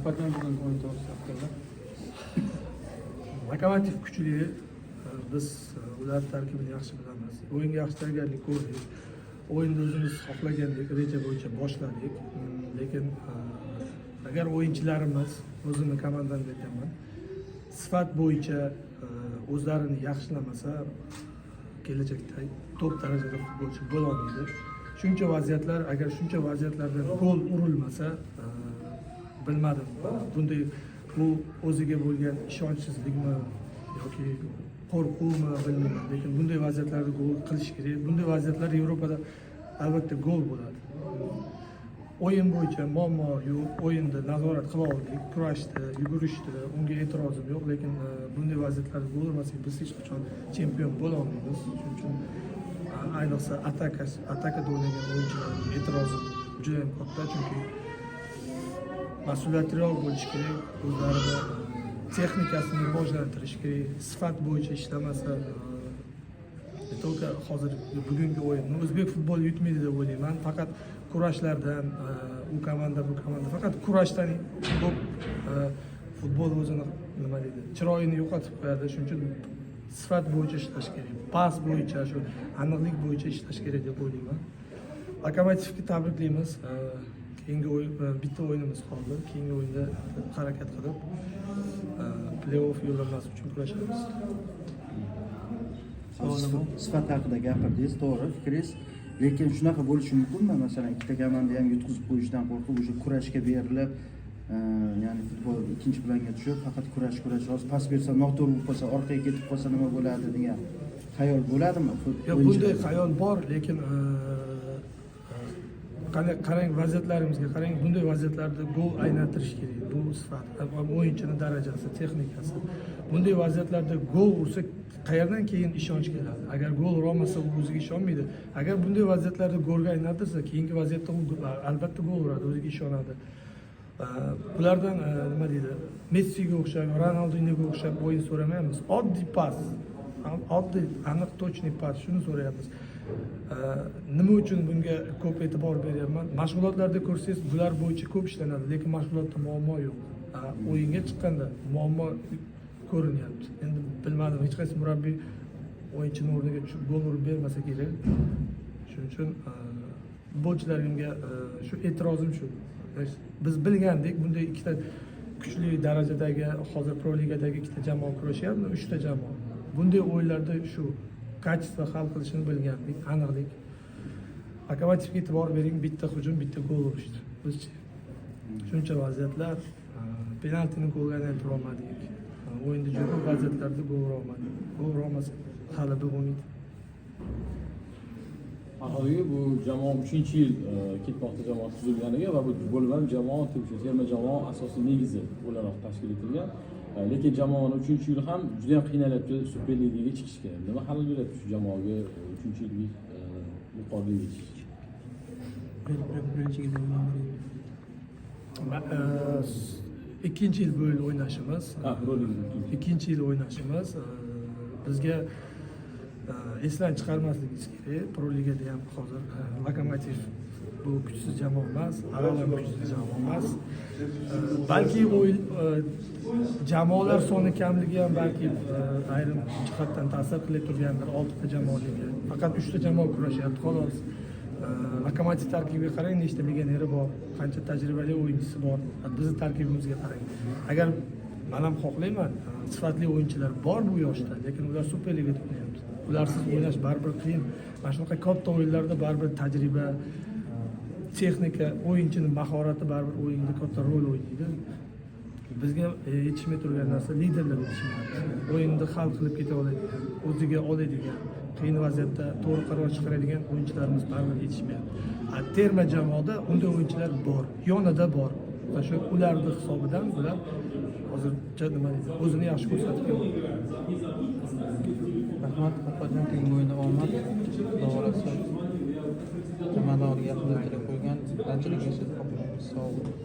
Rahmatdan bugun o'yin to'g'risida fikrlar. Lokomotiv kuchli, biz ular tarkibini yaxshi bilamiz. O'yinga yaxshi tayyorgarlik ko'rdik. O'yinni o'zimiz xohlagandek reja bo'yicha boshladik. Lekin agar o'yinchilarimiz, o'zimni komandamga aytaman, sifat bo'yicha o'zlarini yaxshilamasa, kelajakda top darajada futbolchi bo'la olmaydi. Shuncha vaziyatlar, agar shuncha vaziyatlardan gol urilmasa, bilmadim. Bunday bu o'ziga bo'lgan ishonchsizlikmi yoki qo'rquvmi bilmayman, lekin bunday vaziyatlarda gol qilish kerak. Bunday vaziyatlar Yevropada albatta gol bo'ladi. O'yin bo'yicha muammo yo'q, o'yinda nazorat qila oldik, kurashdi, yugurishdi, unga e'tirozim yo'q, lekin bunday vaziyatlarda gol urmasak biz hech qachon chempion bo'la olmaymiz. Shuning uchun ayniqsa atakada o'ynagan o'yinchilarga e'tirozim juda ham katta, chunki mas'uliyatliroq bo'lish kerak, o'zlarida texnikasini rivojlantirish kerak, sifat bo'yicha ishlamasa, только hozir bugungi o'yinni o'zbek futboli yutmaydi deb o'ylayman. Faqat kurashlardan, u komanda bu komanda, faqat kurashdan ko'p futbol o'zini nima deydi, chiroyini yo'qotib qo'yadi. Shuning uchun sifat bo'yicha ishlash kerak, pas bo'yicha, shu aniqlik bo'yicha ishlash kerak deb o'ylayman. Lokomotivga tabriklaymiz. Keyingi o'yin bitta o'yinimiz qoldi. Keyingi o'yinda harakat qilib play-off yo'llanmasi uchun kurashamiz. Sifat haqida gapirdingiz, to'g'ri fikringiz. Lekin shunaqa bo'lishi mumkinmi? Masalan, ikkita komanda ham yutqizib qo'yishdan qo'rqib, o'sha kurashga berilib, ya'ni futbol ikkinchi planga tushib, faqat kurash, hozir pas bersa noto'g'ri bo'lib qolsa, orqaga ketib qolsa nima bo'ladi degan xayol bo'ladimi? Yo'q, bunday xayol bor, lekin qarang, vaziyatlarimizga qarang, bunday vaziyatlarda gol aylantirish kerak. Bu sifat, o'yinchining darajasi, texnikasi. Bunday vaziyatlarda gol ursa qayerdan keyin ishonch keladi? Agar gol ura olmasa, u o'ziga ishonmaydi. Agar bunday vaziyatlarda golga aylantirsa, keyingi vaziyatda u albatta gol uradi, o'ziga ishonadi. Bulardan nima deydi? Messiga o'xshab, Ronaldinhoga o'xshab o'yin so'ramaymiz. Oddiy pas, oddiy, aniq, tochniy pas, shuni so'rayapmiz. Nima uchun bunga ko'p e'tibor beryapman? Mashg'ulotlarda ko'rsangiz, bular bo'yicha ko'p ishlanadi, lekin mashg'ulotda muammo yo'q. O'yinga chiqqanda muammo ko'rinyapti. Endi bilmadim, hech qaysi murabbiy o'yinchining o'rniga tushib gol urib bermasa kerak. Shuning uchun futbolchilarimga shu e'tirozim shu. Biz bilgandik, bunday ikkita kuchli darajadagi, hozir Pro Ligadagi ikkita jamoa kurashyapti, 3 ta jamoa. Bunday o'yinlarda shu kачество hal qilishini bilgandik, aniqlik. Lokomotivga e'tibor bering, bitta hujum, bitta gol urishdi. Bizchi shuncha vaziyatlar, penaltini golga aylantira olmadik. O'yinda juda ko'p vaziyatlarda gol ura olmadik. Gol ura olmasa g'alaba bo'lmaydi. Hozirgi bu jamoa 3-yil ketmoqda jamoa tuzilganiga va bu bo'lgan jamoa terma jamoa asosiy negizi o'laroq tashkil etilgan. Lekin jamoani 3-yil ham juda ham qiynalyapti Super Ligaga chiqishga. Nima xalal beradi shu jamoaga 3-yillik yuqori ligaga chiqish? Ikkinchi yil bo'lib o'ynashimiz. Ikkinchi yil o'ynashimiz bizga esdan chiqarmasligimiz kerak. Pro Ligada ham hozir Lokomotiv bu kuchsiz jamoa emas, Aral ham kuchsiz jamoa emas. Balki jamoalar soni kamligi ham balki ayrim jihatdan ta'sir qilib turgandir. 6 ta jamoaga faqat 3 ta jamoa kurashyapti, xolos. Lokomotiv tarkibiga qarang, nechta legioneri bor, qancha tajribali o'yinchisi bor. Bizning tarkibimizga qarang. Agar men ham xohlayman, sifatli o'yinchilar bor bu yoshda, lekin ular Super Ligada o'ynayapti. Ularsiz o'ynash baribir qiyin. Mana shunaqa katta o'yinlarda baribir tajriba, texnika, o'yinchining mahorati baribir o'yinda katta rol o'ynaydi. Bizga yetishmay turgan narsa liderlar yetishmayapti. O'yinni hal qilib keta oladigan, o'ziga oladigan, qiyin vaziyatda to'g'ri qaror chiqaradigan o'yinchilarimiz baribir yetishmayapti. Terma jamoada unday o'yinchilar bor, yonida bor. Va shu ularning hisobidan bular hozircha nima deydi, o'zini yaxshi ko'rsatib kelmoqda. Rahmat, Fatxojon, keyingi o'yinda omad. Xudo xohlasa jamoadorga yaqinlashtirib qo'ygan qanchalik yashab qolamiz. Sog' bo'ling.